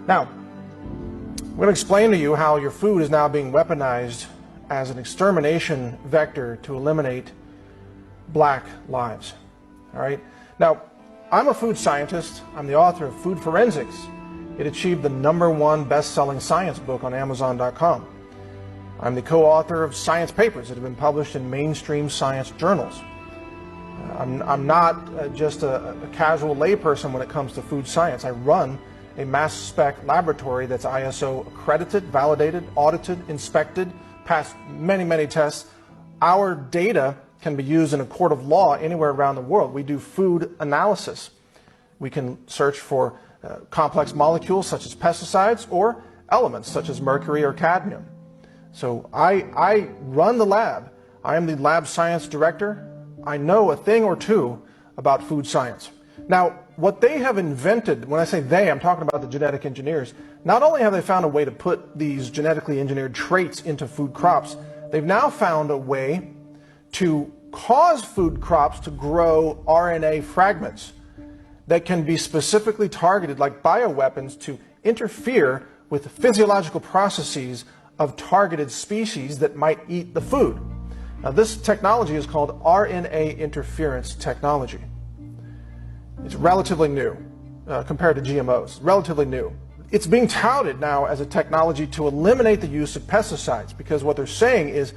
Now, I'm going to explain to you how your food is now being weaponized as an extermination vector to eliminate black lives. All right. Now, I'm a food scientist. I'm the author of Food Forensics. It achieved the #1 best-selling science book on Amazon.com. I'm the co-author of science papers that have been published in mainstream science journals. I'm not just a casual layperson when it comes to food science. I run a mass spec laboratory that's ISO accredited, validated, audited, inspected, passed many, many tests. Our data can be used in a court of law anywhere around the world. We do food analysis. We can search for complex molecules such as pesticides or elements such as mercury or cadmium. So I run the lab. I am the lab science director. I know a thing or two about food science. Now, what they have invented, when I say they, I'm talking about the genetic engineers, not only have they found a way to put these genetically engineered traits into food crops, they've now found a way to cause food crops to grow RNA fragments that can be specifically targeted like bioweapons to interfere with the physiological processes of targeted species that might eat the food. Now, this technology is called RNA interference technology. It's relatively new compared to GMOs, relatively new. It's being touted now as a technology to eliminate the use of pesticides because what they're saying is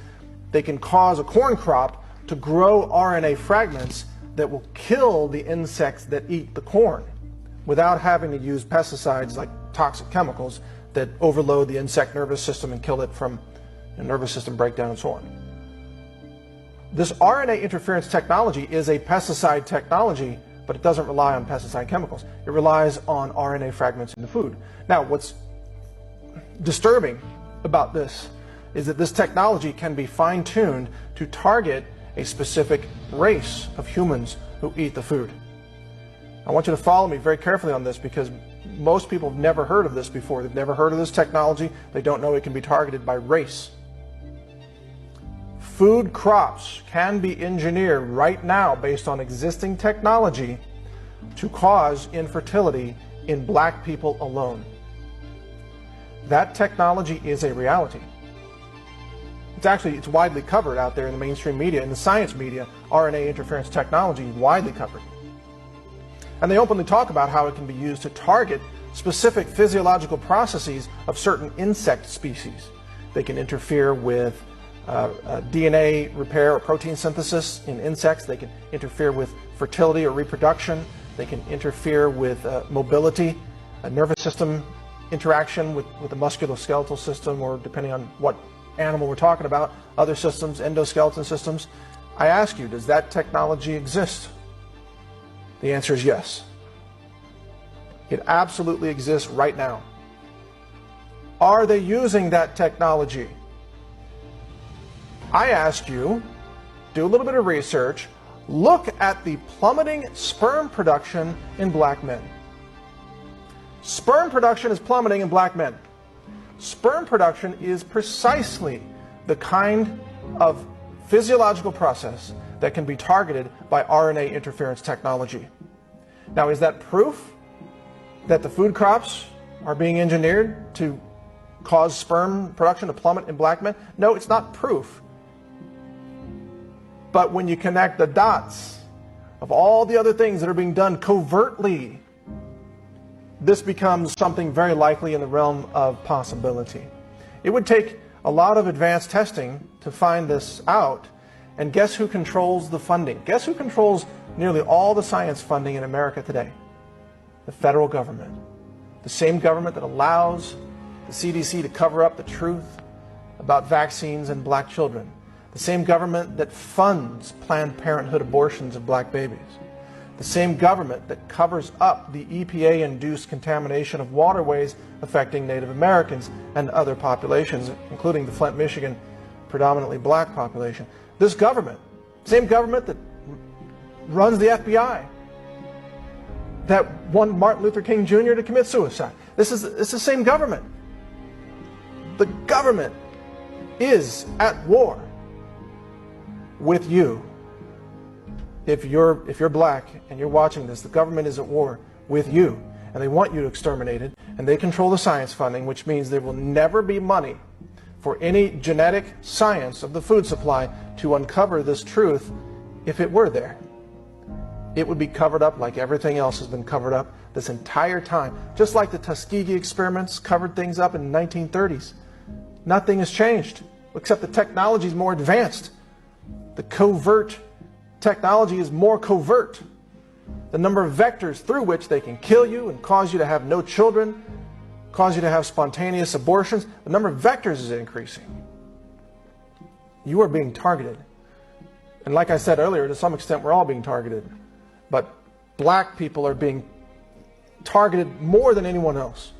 they can cause a corn crop to grow RNA fragments that will kill the insects that eat the corn without having to use pesticides like toxic chemicals that overload the insect nervous system and kill it from a nervous system breakdown and so on. This RNA interference technology is a pesticide technology, but it doesn't rely on pesticide chemicals. It relies on RNA fragments in the food. Now, what's disturbing about this is that this technology can be fine-tuned to target a specific race of humans who eat the food. I want you to follow me very carefully on this because most people have never heard of this before. They've never heard of this technology. They don't know it can be targeted by race. Food crops can be engineered right now based on existing technology to cause infertility in black people alone. That technology is a reality. It's widely covered out there in the mainstream media, in the science media. RNA interference technology is widely covered. And they openly talk about how it can be used to target specific physiological processes of certain insect species. They can interfere with DNA repair or protein synthesis in insects. They can interfere with fertility or reproduction. They can interfere with mobility, a nervous system interaction with the musculoskeletal system, or depending on what animal we're talking about, other systems, endoskeleton systems. I ask you, does that technology exist? The answer is yes. It absolutely exists right now. Are they using that technology? I ask you, do a little bit of research, look at the plummeting sperm production in black men. Sperm production is plummeting in black men. Sperm production is precisely the kind of physiological process that can be targeted by RNA interference technology. Now, is that proof that the food crops are being engineered to cause sperm production to plummet in black men? No, it's not proof. But when you connect the dots of all the other things that are being done covertly, this becomes something very likely in the realm of possibility. It would take a lot of advanced testing to find this out. And guess who controls the funding? Guess who controls nearly all the science funding in America today? The federal government. The same government that allows the CDC to cover up the truth about vaccines and black children. The same government that funds Planned Parenthood abortions of black babies. The same government that covers up the EPA-induced contamination of waterways affecting Native Americans and other populations, including the Flint, Michigan, predominantly black population. This government, same government that runs the FBI, that wanted Martin Luther King Jr. to commit suicide. It's the same government. The government is at war with you. If you're black and you're watching this, the government is at war with you. and they want you to exterminate it, and they control the science funding, which means there will never be money for any genetic science of the food supply to uncover this truth. If it were there, it would be covered up like everything else has been covered up this entire time. Just like the Tuskegee experiments covered things up in the 1930s. Nothing has changed, except the technology is more advanced. The covert technology is more covert. The number of vectors through which they can kill you and cause you to have no children, cause you to have spontaneous abortions, the number of vectors is increasing. You are being targeted. And like I said earlier, to some extent we're all being targeted. But black people are being targeted more than anyone else.